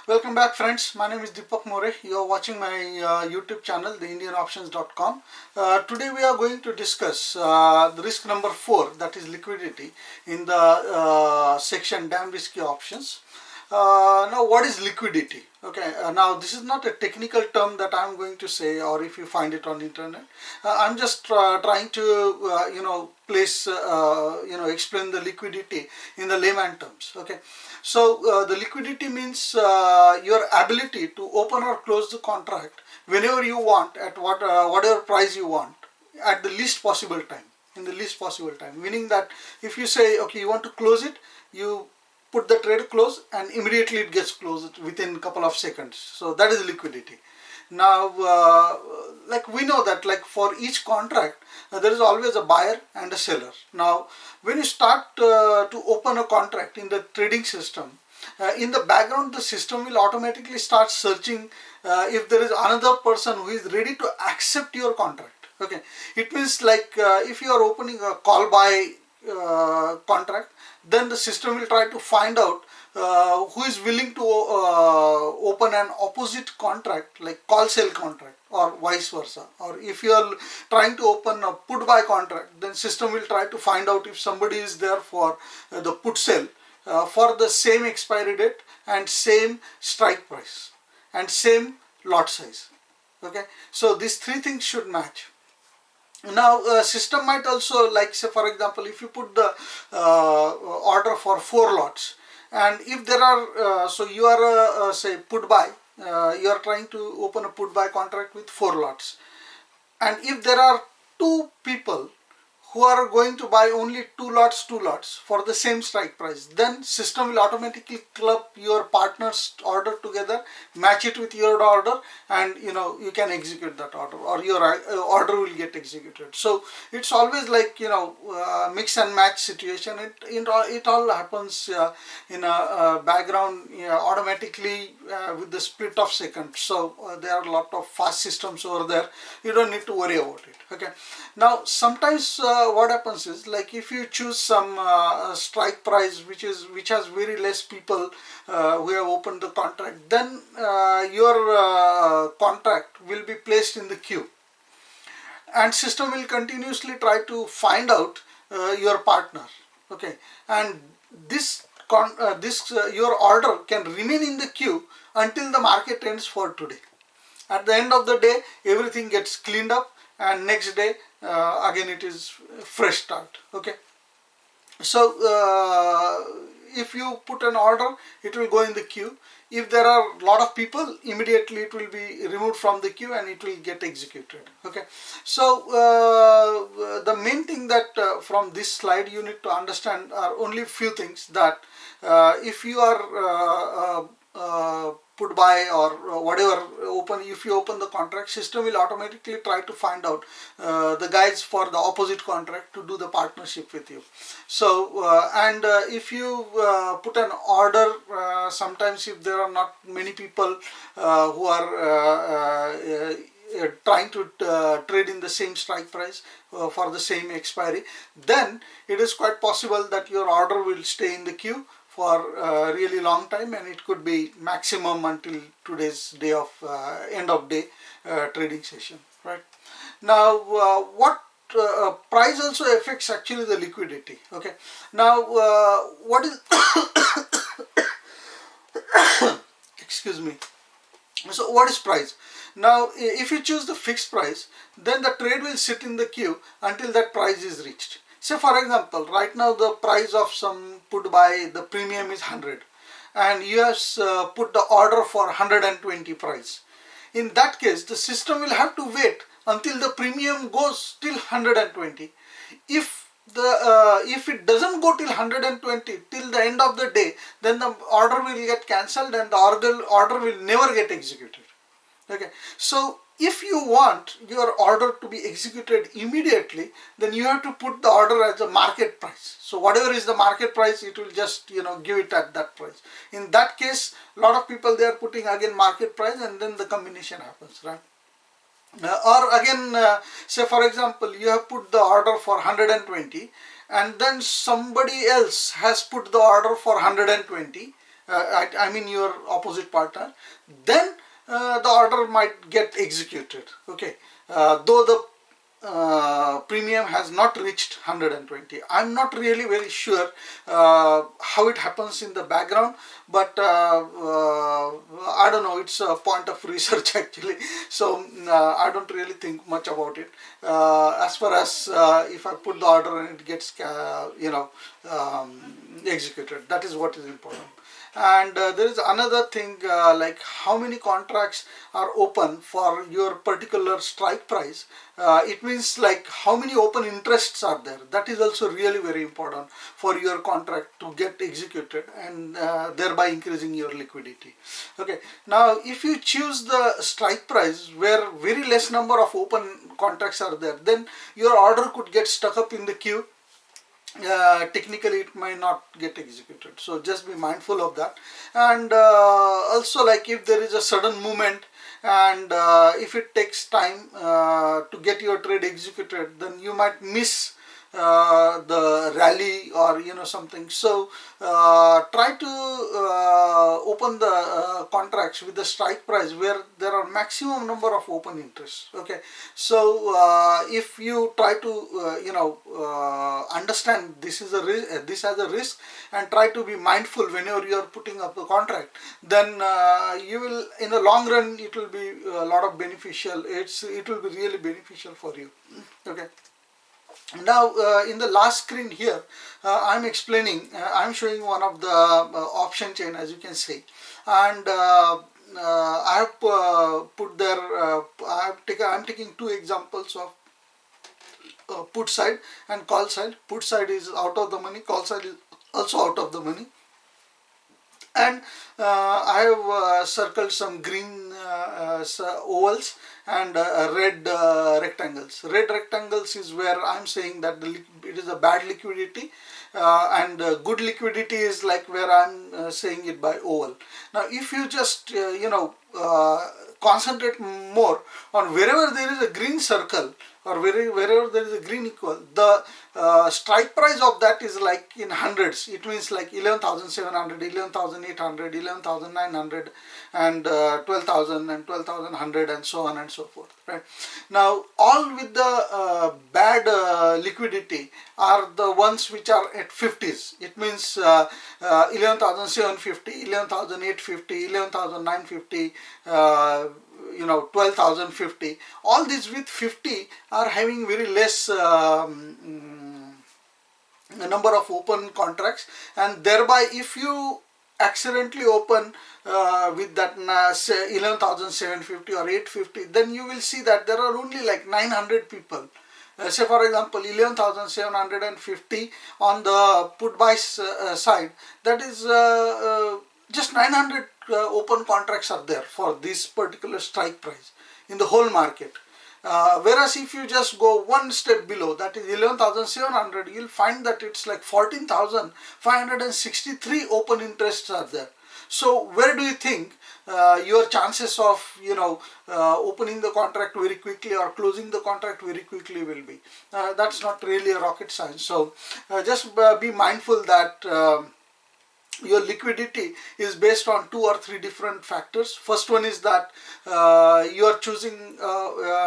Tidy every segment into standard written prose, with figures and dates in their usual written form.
Welcome back, friends. My name is Deepak More. You are watching my YouTube channel, TheIndianOptions.com. Today we are going to discuss the risk number 4, that is liquidity, in the section damn risky options. Now, what is liquidity? Okay, now this is not a technical term that I'm going to say, or if you find it on internet. I'm just trying to explain the liquidity in the layman terms. Okay, so the liquidity means your ability to open or close the contract whenever you want at whatever price you want at the least possible time, in the least possible time, meaning that if you say, okay, you want to close it, you put the trade close and immediately it gets closed within a couple of seconds. So that is liquidity. Now like we know that, like, for each contract there is always a buyer and a seller. Now when you start to open a contract in the trading system, in the background the system will automatically start searching if there is another person who is ready to accept your contract. Okay, it means like if you are opening a call buy contract, then the system will try to find out who is willing to open an opposite contract, like call sell contract, or vice versa. Or if you are trying to open a put buy contract, then system will try to find out if somebody is there for the put sell for the same expiry date and same strike price and same lot size. Okay, so these three things should match. Now system might also, like, say for example, if you put the order for 4 lots, and if there are so you are say put buy, you are trying to open a put buy contract with 4 lots, and if there are 2 people who are going to buy only 2 lots for the same strike price, then system will automatically club your partner's order together, match it with your order, and you can execute that order, or your order will get executed. So it's always like mix and match situation. It all happens in a background automatically with the split of seconds. So there are a lot of fast systems over there. You don't need to worry about it. Okay, now sometimes what happens is, like, if you choose some strike price which has very less people who have opened the contract, then your contract will be placed in the queue, and system will continuously try to find out your partner. Okay, and this your order can remain in the queue until the market ends for today. At the end of the day, everything gets cleaned up, and next day again it is fresh start. Okay, so if you put an order, it will go in the queue. If there are a lot of people, immediately it will be removed from the queue and it will get executed. Okay, so the main thing that from this slide you need to understand are only few things, that if you are put buy or whatever if you open the contract, system will automatically try to find out the guys for the opposite contract to do the partnership with you. So if you put an order, sometimes if there are not many people who are trying to trade in the same strike price for the same expiry, then it is quite possible that your order will stay in the queue for a really long time, and it could be maximum until today's day of end of day trading session. Right now, what price also affects actually the liquidity. Okay, now what is excuse me. So what is price? Now if you choose the fixed price, then the trade will sit in the queue until that price is reached. Say for example, right now the price of some put buy, the premium is 100, and you have put the order for 120 price. In that case, the system will have to wait until the premium goes till 120. If it doesn't go till 120 till the end of the day, then the order will get cancelled and the order will never get executed. Okay, so if you want your order to be executed immediately, then you have to put the order as a market price. So whatever is the market price, it will just give it at that price. In that case, a lot of people, they are putting again market price, and then the combination happens, right? Or again, say for example, you have put the order for 120, and then somebody else has put the order for 120, I mean your opposite partner, then the order might get executed. Okay, though the premium has not reached 120. I'm not really very sure how it happens in the background, but I don't know, it's a point of research actually, so I don't really think much about it. As far as if I put the order and it gets executed, that is what is important. And there is another thing, like how many contracts are open for your particular strike price. It means like how many open interests are there. That is also really very important for your contract to get executed, and thereby increasing your liquidity. Okay, now if you choose the strike price where very less number of open contracts are there, then your order could get stuck up in the queue. Technically it might not get executed, so just be mindful of that. And also, like if there is a sudden movement and if it takes time to get your trade executed, then you might miss the rally or something. So try to open the contracts with the strike price where there are maximum number of open interests. Okay, so if you try to understand this is a risk, this has a risk, and try to be mindful whenever you are putting up the contract, then you will, in the long run, it will be a lot of beneficial. It will be really beneficial for you. Okay. Now in the last screen here, I'm explaining, I'm showing one of the option chain, as you can see, and I have put there, I'm taking two examples of put side and call side. Put side is out of the money, call side is also out of the money. And I have circled some green ovals and red rectangles. Red rectangles is where I'm saying that it is a bad liquidity, and good liquidity is like where I'm saying it by oval. Now if you just concentrate more on wherever there is a green circle or wherever there is a green equal, the strike price of that is like in hundreds. It means like 11,700, 11,800, 11,900, and 12,000 and 12,100, and so on and so forth. Right. Now all with the bad liquidity are the ones which are at 50s. It means 11,750, 11,850, 11,950, 12,050. All these with 50 are having very less number of open contracts, and thereby if you accidentally open with that say 11,750 or 850, then you will see that there are only like 900 people. Say for example 11,750 on the put buy side, that is just 900 open contracts are there for this particular strike price in the whole market. Whereas if you just go one step below, that is 11,700, you'll find that it's like 14,563 open interests are there. So where do you think your chances of opening the contract very quickly or closing the contract very quickly will be? That's not really a rocket science. So just be mindful that your liquidity is based on 2 or 3 different factors. First one is that you are choosing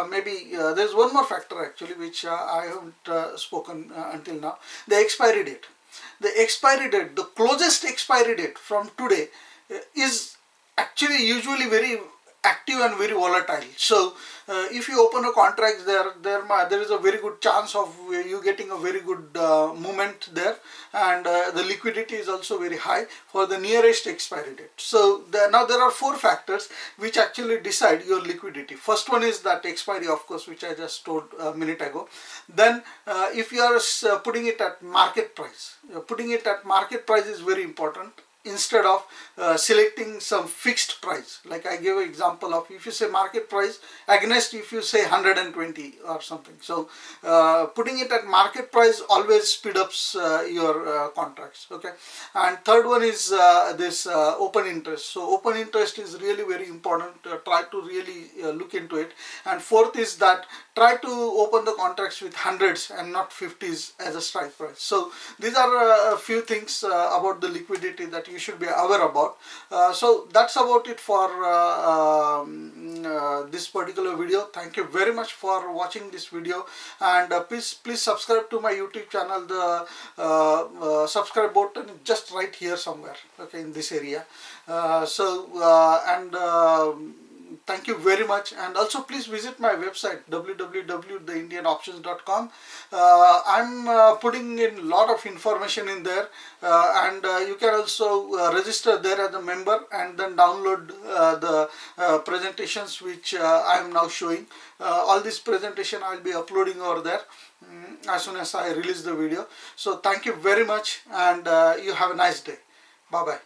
maybe there's one more factor actually which I haven't spoken until now, the expiry date. The expiry date, the closest expiry date from today is actually usually very active and very volatile. So if you open a contract there is a very good chance of you getting a very good movement there, and the liquidity is also very high for the nearest expiry date. So now there are 4 factors which actually decide your liquidity. First one is that expiry, of course, which I just told a minute ago. Then if you are putting it at market price, putting it at market price is very important, instead of selecting some fixed price. Like I gave an example of, if you say market price against if you say 120 or something. So putting it at market price always speed ups your contracts. Okay. And third one is this open interest. So open interest is really very important. Try to really look into it. And fourth is that try to open the contracts with hundreds and not 50s as a strike price. So these are a few things about the liquidity that you should be aware about. So that's about it for this particular video. Thank you very much for watching this video, and please subscribe to my YouTube channel. The subscribe button is just right here somewhere, okay, in this area. Thank you very much, and also please visit my website www.TheIndianOptions.com. I'm putting in a lot of information in there, and you can also register there as a member and then download the presentations which I am now showing. All this presentation I'll be uploading over there as soon as I release the video. So thank you very much, and you have a nice day. Bye bye.